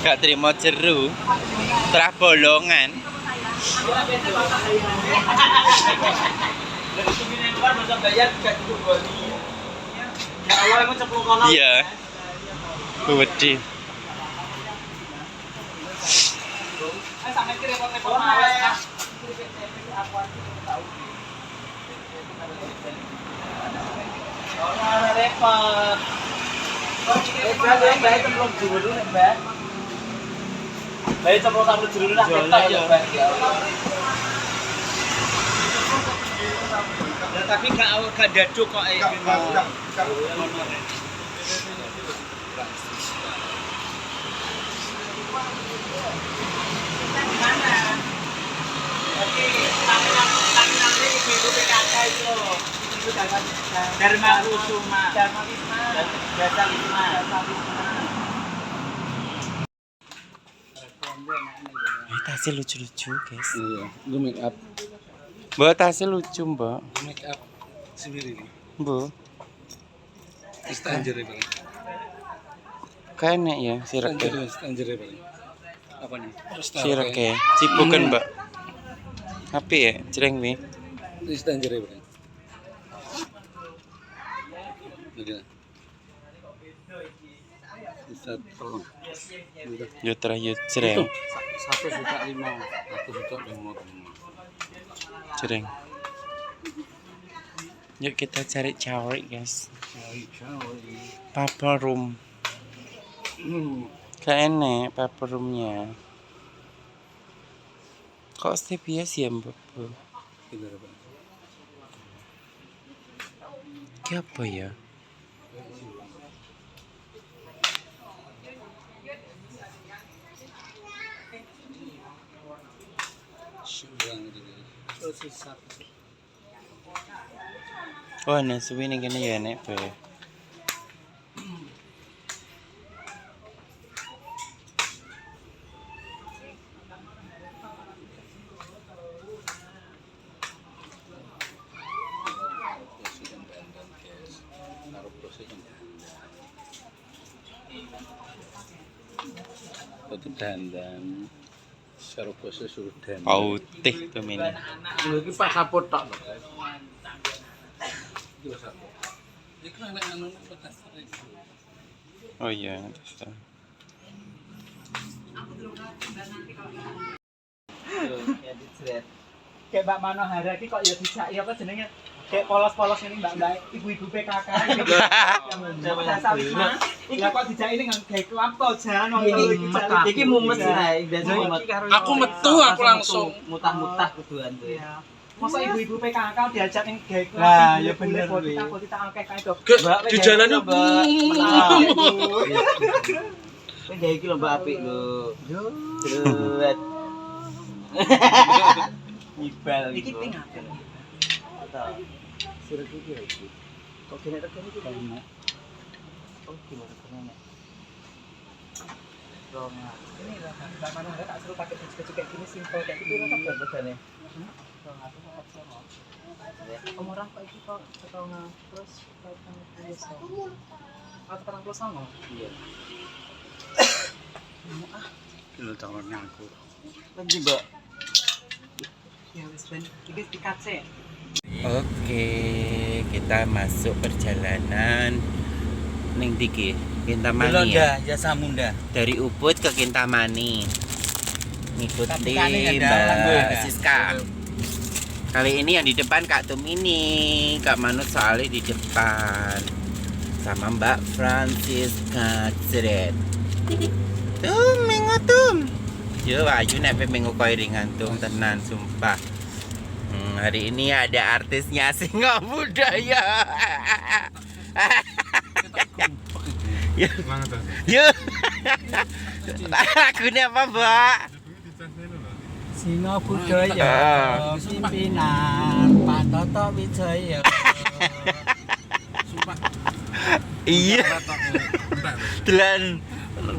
Gak terima jeru. Terah bolongan. Iya. Wedi. Repot. Bayi cemplung dulu nih, Mbak. Bayi cemplung sambil dulu lah, ketok ya, Mbak. Ya tapi gak daduk kok Dharma Kusuma. Dharma Wisma. Dasa Wisma. Tasnya lucu-lucu, guys. Iya, gue make up. Mbak, tasnya lucu, Mbak. Make up sendiri nih. Mbak. Stranger ya, Bang. Kayaknya ya, sireke. Stranger ya, Bang. Apa nih? Sireke. Cipukan, Mbak. Apa ya? Cereng nih. Stranger ya, Bang. Udah. Bisa tolong. Yo terakhir cereng. 1,5 juta. 1,5 juta. Cereng. Yuk kita cari cewek, guys. Papa room. Kayaknya papa roomnya. Kok step biasa ya, Mbak? Apa ya? Oh, nah ini gini ya, nek be. Itu dandan. Sarupose suruh dandan. Putih tuh ini. Lho iki pas sapot tok lho. Iku anak anu petas. Oh iya, kayak Mbak Manohara iki kok ya dijaki apa jenenge? Kayak polos-polos ini mbak-mbak ibu-ibu PKK Dasa Wisma. Lah kok dijaki ning gawe kelap to jan iki mumet ae biasa Aku metu aku langsung mutah-mutah kuduan tuh. Iya. Masa ibu-ibu PKK diajak ning gawe kelap. Lah ya bener Kita akeh kae to. di jalan yo. Kowe gawe iki lho Mbak apik lho. Yo. Ibal iki ping akeh. Surat iki ya iki. Kok kene tekene iki kan. Oh, gimana tekene? Roma. Ini lah Mbak Manohara tak suruh pakai baju kayak gini simpel kayak gitu kan bedane. Murah kok iki kok 1,5 terus 40. Ah, 40 sama. Iya. Lho tahun aku. Lagi, Mbak. Ya wis ben iki dikace. Oke, kita masuk perjalanan ning diki Kintamani ya. Jasa Munda. Dari Ubud ke Kintamani. Ngikuti Tapi kan ini ada Mbak Siska. Kali ini yang di depan Kak Tum ini, Kak Manut soalnya di depan. Sama Mbak Francisca Ceret. Tum, minggu tum. Yo, ayu nek minggu koyo ringan tum tenan sumpah. Hari ini ada artisnya Singa Budaya. Ya. Ya. Lagunya apa, Mbak? Singa Budaya pimpinan Pak Toto Wijaya. Sumpah. Iya. Delan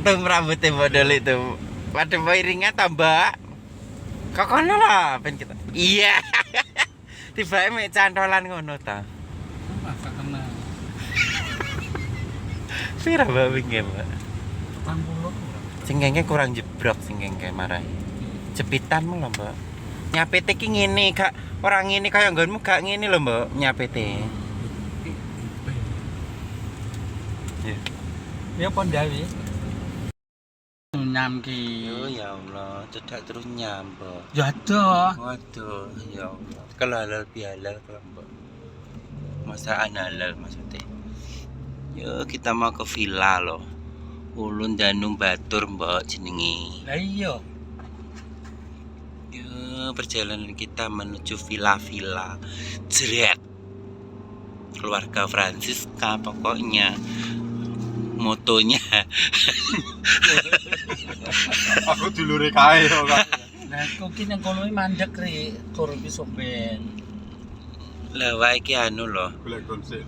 tum rambutnya model itu. Pada iringnya tambah. Kok kono lah ben kita. Iya. Tiba mek cantolan ngono ta. Masa kena. Pira Mbak wingi, Mbak? 40. Sing kengke kurang jebrok sing kengke marah. Jepitanmu lho, Mbak. Nyapete ki ngene, gak ora ngene kaya nggonmu gak ngene lho, Mbak, nyapete. Ya pondawi. Nyam ki. Yo ya Allah, cedak terus nyambok. Ya ada. Waduh, ya Allah. Kalau halal bihalal kalau Mbak. Masakan halal maksudnya. Yo kita mau ke villa loh. Ulun Danung Batur Mbak jenenge. Lah iya. Yo perjalanan kita menuju villa-villa. Jret. Keluarga Francisca pokoknya. Motonya. Aku dulure kae kok. Nah, kok ki nang kono mandek ri, tur besok ben. Lah wae iki anu loh. Golek konsep.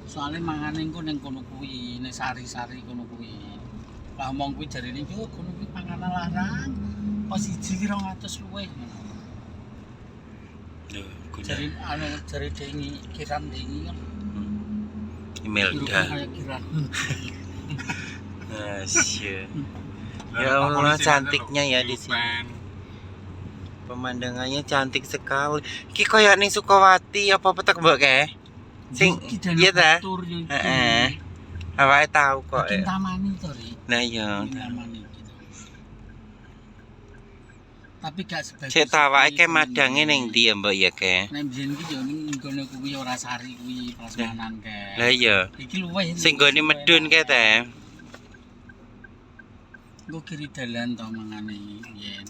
Soale mangane engko ning kono kuwi, ning sari-sari kono kuwi. Lah omong kuwi jarine yo kono kuwi panganan larang. Pas siji ki 200 luwih. Loh, Jari anu jari dengi kiran dengi kan. Imelda. Kayak kiran. Asyik. Ya Allah cantiknya ya di sini. Pemandangannya cantik sekali. Iki koyo ning Sukawati apa petek Mbok ke? Sing iya ta? Heeh. Awake tahu kok. Bikin tamani to, Ri. Nah iya. Tamani gitu. Tapi gak sebagus. Cek awake ke madange ning ndi ya Mbok ya ke? Nek biyen ki yo ning ngene kuwi ora sari kuwi prasmanan ke. Lah iya. Iki luwih. Sing gone medun ke teh. Engko kiri dalan to mangane yen.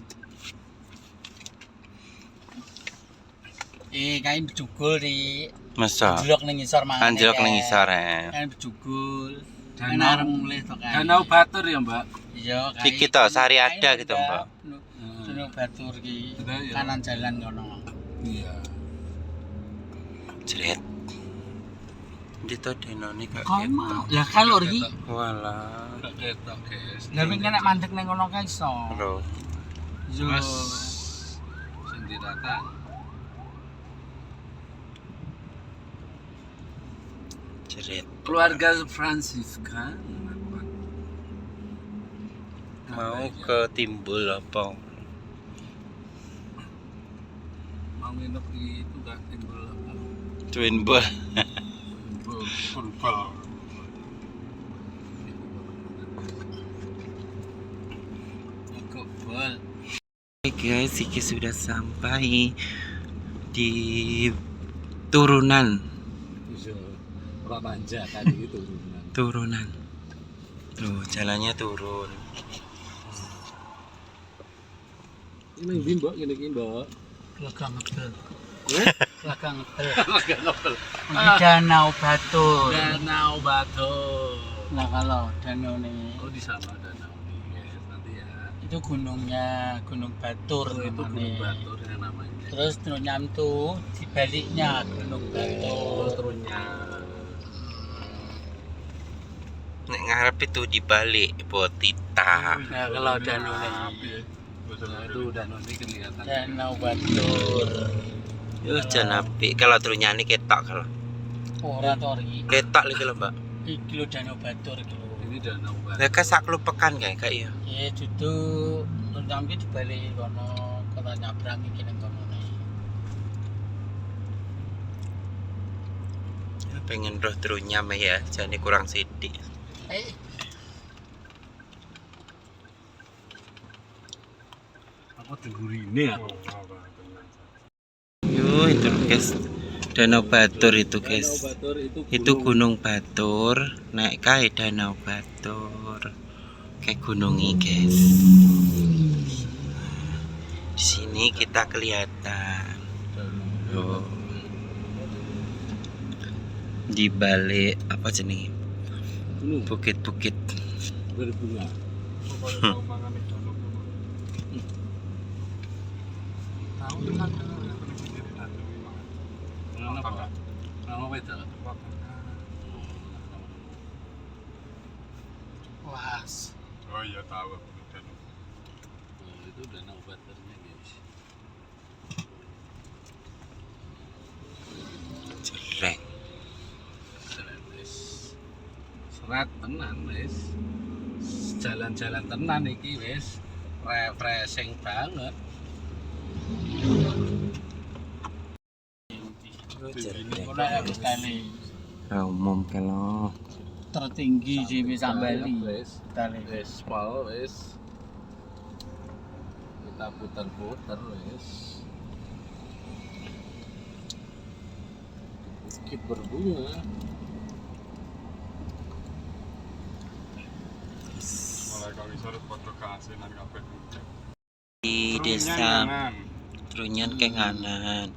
Kae bejugul Ri. Masa? Anjlok ning ngisor mangane. Anjlok ning ngisor ya. Kae bejugul. Danau- Kan arep mulih to kae. Danau Batur ya, Mbak. Iya, kae. Iki to sari ada gitu Mbok. Danau Batur ki. Nah, iya. Kanan jalan kono. Iya. Jret. Ndi to denone gak Kono. Ya kalau Ri. Walah. Gak ketok, guys. Lah nek nek mandek ning kono kae iso. Lho. Yo. Mas sing dirata. Jret. Keluarga Francisca Mau ke Timbul apa? mau nginep di itu gak timbul apa? Twin Ball. Furbal. Kebal. Oke guys, iki sudah sampai di turunan. Bisa ora manja tadi itu Turunan. Tuh, jalannya turun. ini ndi Mbok ngene iki Mbok Laga ngedel. Eh? Laga ngedel. Agak ngepel. Di Danau Batur. Danau Batur. Nah kalau danau nih Oh di sana danau nih guys nanti ya. itu gunungnya Gunung Batur Itu Gunung namanya. Batur yang namanya. Terus Tronyam tuh di baliknya Gunung Batur. Turunnya. Nek ngarep itu dibalik Botita. Nah kalau danau nih Nah, itu danau ini kelihatan. Danau Batur. Jan apik kalau turunnya ini ketok kalau. Ora tori. Ketok lagi lho, Mbak. Iki lho Danau Batur iki lho. Ini danau Batur. Lah kan sak pekan kayak iya. Ya dudu Tronyam ki di balik kono kota nyabrang iki ning kono nih. Pengen roh turunnya ya, jane kurang sithik. Apa tegurine ya? Yo, itu loh, guys. Danau Batur itu, Danau guys. Batur Itu Gunung Batur, naik kae Danau Batur. Kayak gunung ini, guys. Di sini kita kelihatan. Oh. Di balik apa jenenge? gunung Bukit-bukit. berbunga. Tahu kan Kenapa? Nama beda. was. Oh iya tahu. Itu danau Baturnya guys. Jelek. Serat tenan guys. jalan-jalan tenan iki wis refreshing banget. Ora wis kali Umum kalau tertinggi di Bali. Wis pol wis. Kita putar-putar wis. Bukit berbunga. Mulai kami sore foto keasinan kabeh. di desa Trunyan ke kanan.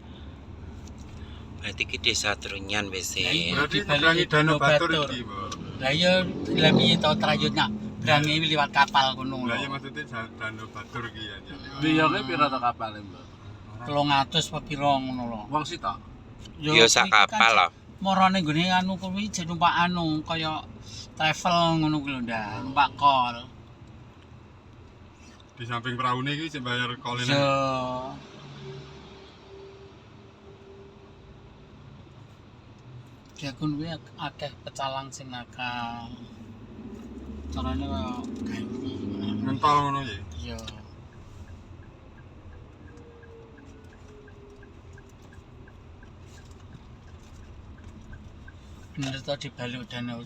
Berarti ke desa Trunyan BC. Berarti Di balik nyeberangi Danau Batur Batur. iki, Mbak. Lah ya piye to trayeknya? Berangi liwat kapal kono. Lah ya maksudnya Danau Batur iki ya. Iya ki pira to kapale, Mbak? 300 apa pira ngono lho. Wong sitok. Yo sak kapal lah. Morone nggone anu kuwi jeneng numpak anu kaya travel ngono kuwi lho ndak, numpak kol. Di samping peraune iki sing bayar kolene. Yo. Ya kun kuwi akeh pecalang sing nakal. Carane kaya ganti. Mentol ngono ya. Iya. Bener to di balik danau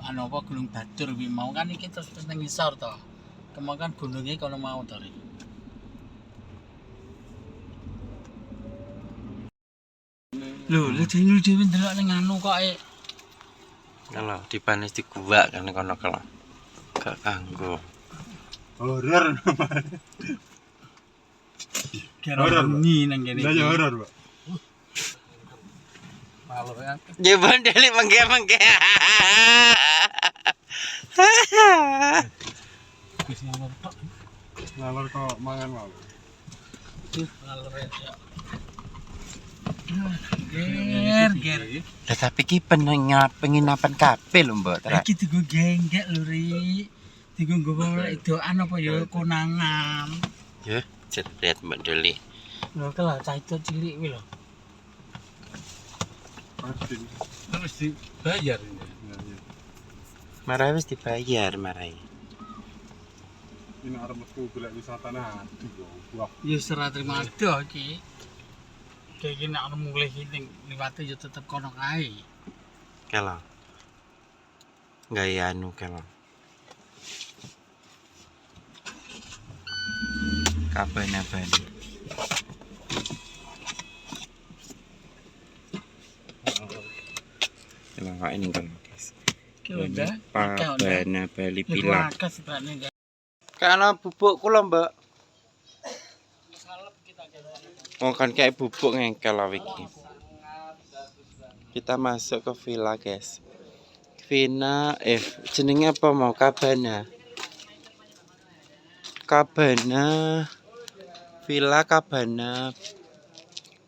anu apa Gunung Batur kuwi mau kan iki terus ning ngisor to. Kemangkan gunungnya kono mau to. Lho, dene dhewe ndelok ning anu kok Kalau dipanis di gua kan kono kalau gak kanggo. Horor. kira bengi nang kene. Lah ya horor, Pak. Malu ya. Jawaban dari mengke. Wis ngalor tok. Ngalor kok mangan mau. Ngalor ya. Ger. Lah tapi ki penginapan kabeh lho, Mbak. Iki digo genggek lho, Ri. Digo nggowo edokan apa ya konangan. Ya, jebret Mbak Deli. Lho kelah cah itu cilik kuwi lho. Pasti. Terus dibayar ini. Ya, ya. Marai wis dibayar, marai. Ini arep metu golek wisata nah. Wah, Ya ora terima ado iki. Kayak gini nek mulai ning liwate ya tetep kono kae. Kalau gaya anu kalau kapan-kapan. Kalau kok ini kan guys. Ki udah. Pabana Bali Pilar. Pilar. Sebenarnya Karena bubuk kula, Mbak. Oh kan kayak bubuk ngengkel lah iki. Kita masuk ke villa, guys. Villa jenenge apa mau Cabana. Villa Cabana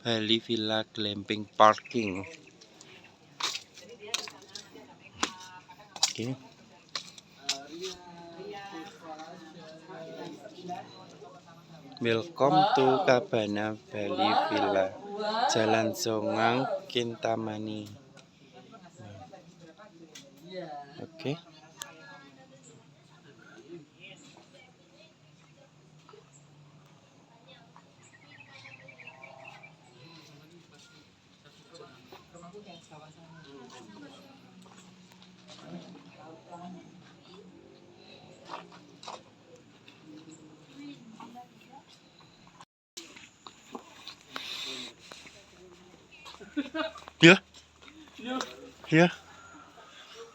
Bali Villa Glamping Parking. Oke. Welcome to Cabana Bali Villa, Jalan Songang, Kintamani. Oke.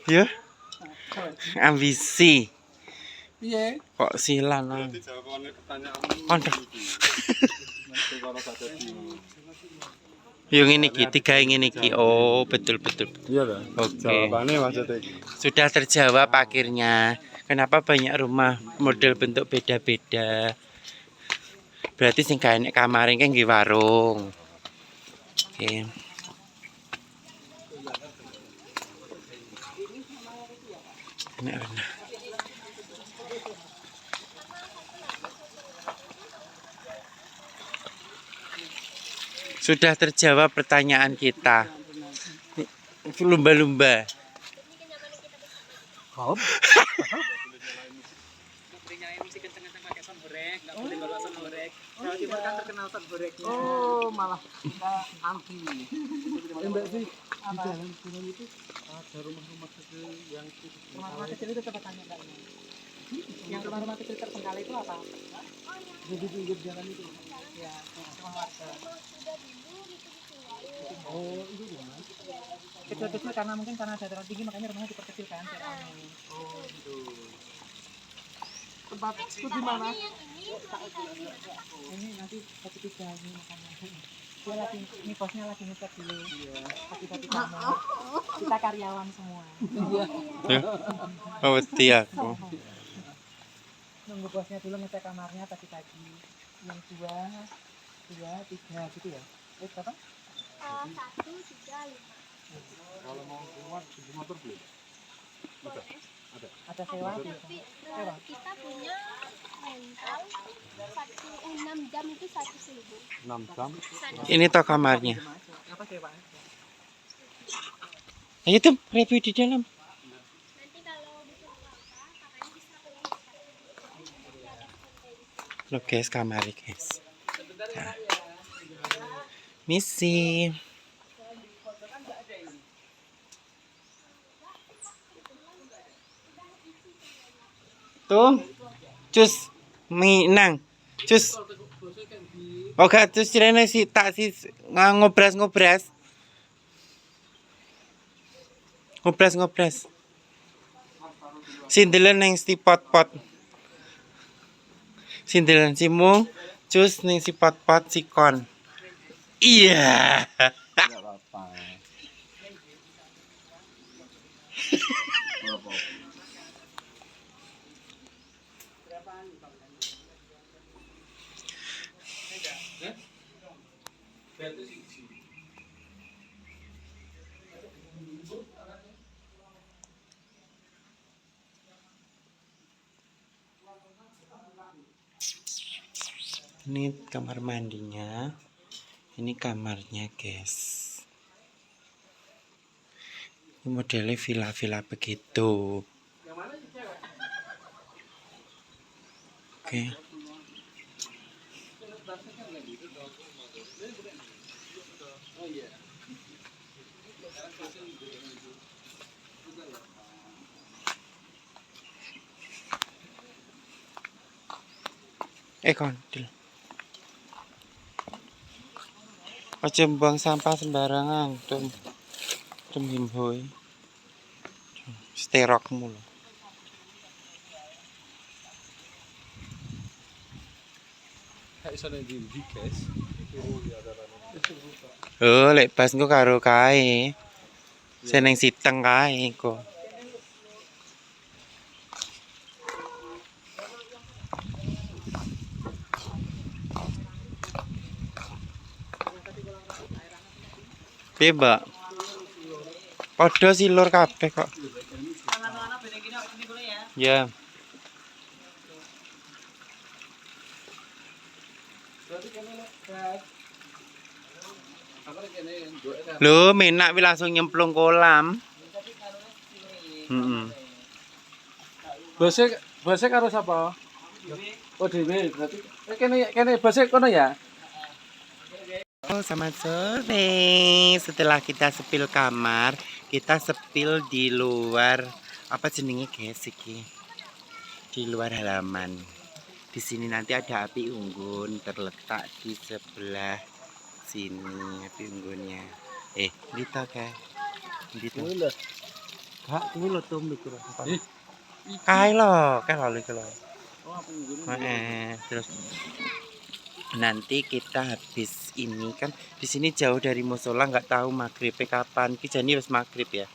Ya. Ambisi. piye? Kok silan ah. dijawabane pertanyaanmu. Kontrak. Nanti kalau tak jadi. Yang ini ki, tiga yang ini ki. Oh, betul. Iya lah. Oke. Jawabannya maksudnya iki. Sudah terjawab akhirnya. Kenapa banyak rumah model bentuk beda-beda? Berarti sing gak enek kamare kan nggih warung. Oke. Enak. Sudah terjawab pertanyaan kita. Lumba-lumba. masih kenceng-kenceng pakai son horek, nggak boleh bawa son horek. Jawa Timur kan terkenal son horeknya. Oh, malah kita anti. Mbak sih, di Apa? dalam sungai itu ada rumah-rumah kecil yang Rumah-rumah kecil itu coba tanya Mbak. Yang rumah-rumah kecil terbengkalai itu apa? di pinggir jalan itu. Ya, rumah warga. Oh, itu rumah. Kecil-kecil karena mungkin karena dataran tinggi makanya rumahnya diperkecil kan. Oh, gitu. Tempat itu di mana? Ini nanti satu tiga ini makanya. Dia lagi, ini bosnya lagi ngecek dulu. Hati-hati kamu. Kita karyawan semua. Oh, wedi aku. Nunggu bosnya dulu ngecek kamarnya pagi-pagi. Yang dua, tiga gitu ya. Berapa? 1, 3, 5. Kalau mau keluar, di motor belum? Ada sewa gitu. Tapi Sewa. kita punya rental 6 jam itu 1.000. 6 jam. Ini toh kamarnya. Apa sewa? Ayo tuh review di dalam. Nanti kalau butuh apa-apa, kakaknya bisa pergi. Loh guys, kamarnya guys. Nah. Misi. Tuh, cus, minang, cus. Oke, terus cirene si tak si ngobras. Ngobras. Sindelan neng si pot. Sindelan si mung, cus neng si pot si kon. Iya. Enggak apa-apa. Ini kamar mandinya. Ini kamarnya, guys. Ini modelnya villa-villa begitu. Oke. Kondil. Aja buang sampah sembarangan, tuh. Himboy. Sterok mulu. Kayak iso nek ndi, guys. Oh, lek pas engko karo kae. Seneng siteng kae engko. Piye, Mbak? Padha silur kabeh kok. Anak-anak beda gini, ini boleh ya. Ya. Lho, menak wi langsung nyemplung kolam. Heeh. Bose karo sapa? Oh dhewe, berarti kene bose kono ya? Oh, selamat sore. Setelah kita sepil kamar, kita sepil di luar apa jenenge guys iki? Di luar halaman. Di sini nanti ada api unggun terletak di sebelah sini api unggunnya. Gitu kayak. Gitu. Gak kuwi lho tum mikir. Kae lo iki lo. Oh, api unggun. Terus nanti kita habis ini kan di sini jauh dari musola, nggak tahu maghribnya kapan. Kijani wis maghrib ya,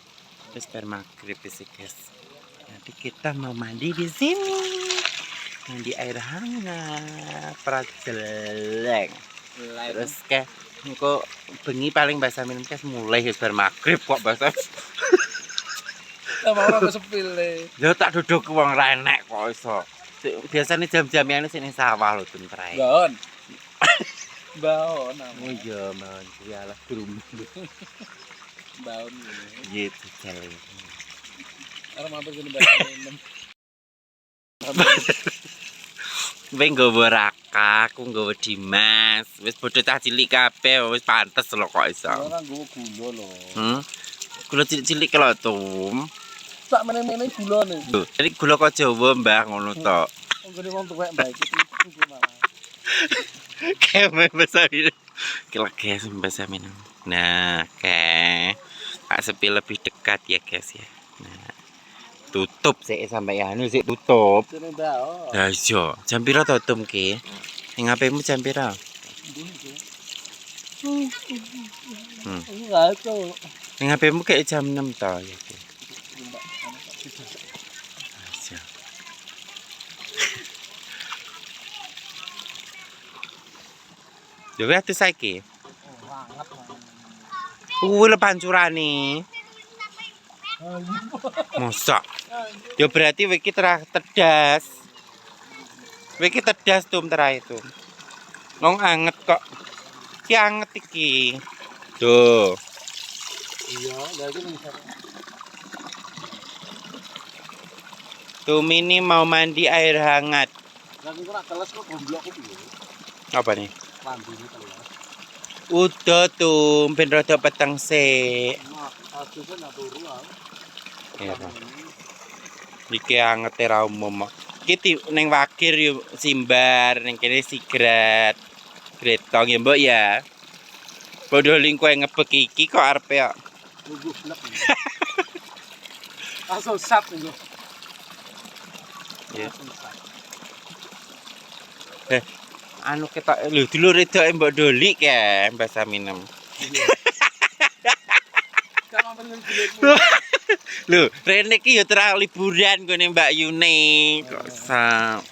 wis bar maghrib sih guys. Nanti kita mau mandi di sini, mandi air hangat, prajeleng. Terus kayak engko bengi paling bahasa minum kayak mulai wis bar maghrib kok bahasa. Sama ora sepil le. Yo tak duduk wong ra enek kok iso. Biasanya jam-jam ini sini sawah lho tun trae. Baon. Baon. Oh iya, mohon dialah guru. Baon. Gitu jale. Arep mampir kene bahasa minum. Kowe nggawa Raka, aku nggawa Dimas. Wis bodho cah cilik kabeh, wis pantes lho kok iso. Ora nggowo gula lho. Gula cilik-cilik lho, Tum. Sak meneh-meneh gulane. Lho, jadi gula kok Jawa, Mbah, ngono tok. Nggone wong tuwek mbak iki iki malah. Kayak bahasa minum. Guys, bahasa minum. Nah, kayak Pak Sepi lebih dekat ya guys ya. Nah, tutup sih sampai anu sih tutup. Kene mbak. Nah, iya. Jam pira to Tum ki? Ning HP-mu jam pira? Enggak tahu. Ning HP-mu kayak jam 6 to ya. Ki. Iya. Yo atuh saiki. Kuwi le pancurane. Mosok. Ya berarti iki tedas. Iki tedas Tum terae itu. Wong anget kok. Ki anget iki. Tuh. Iya, lha iki ning Tum ini mau mandi air hangat. Lah iki ora teles kok gomblok ku piye? Apa nih? Lambene teles. Udah Tum, ben rada peteng sik. Nah, asuse nak turu ah. Iya. Iki anget ra umum. Iki ning Wagir yo simbar, ning kene sigrat. Gretong ya Mbok ya. Padha lingko ngebek iki kok arepe kok. Nunggu blek. Langsung sat nunggu. Ya. Anu ketok lho dulur edoke Mbok Doli ke bahasa minum. Kan wonten ngene. Lho, rene iki ya terang liburan gone Mbak Yune. Kok sak.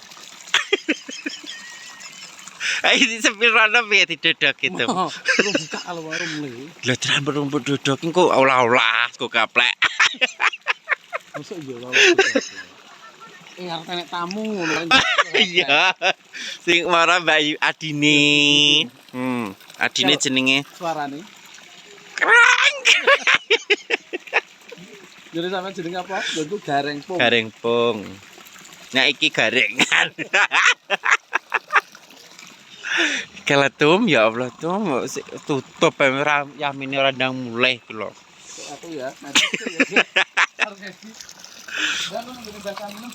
Ayo disepil rono piye didodok gitu. Lu buka kalau warung le. Lah terang rumput dodok engko olah-olah kok gaplek. Masuk yo lho. Arep nek tamu ngono. Iya. Sing marah Mbak Yu Adine. Adine jenenge Suarane. Krang. Jadi sampean jeneng apa? Lho gareng pung. Gareng pung. Nah iki garengan. Kalau Tum ya Allah Tum tutup yamine ora ndang mulih ku lho. Aku ya. Nanti ya. Harus ngisi. Dan lu nunggu bahasa minum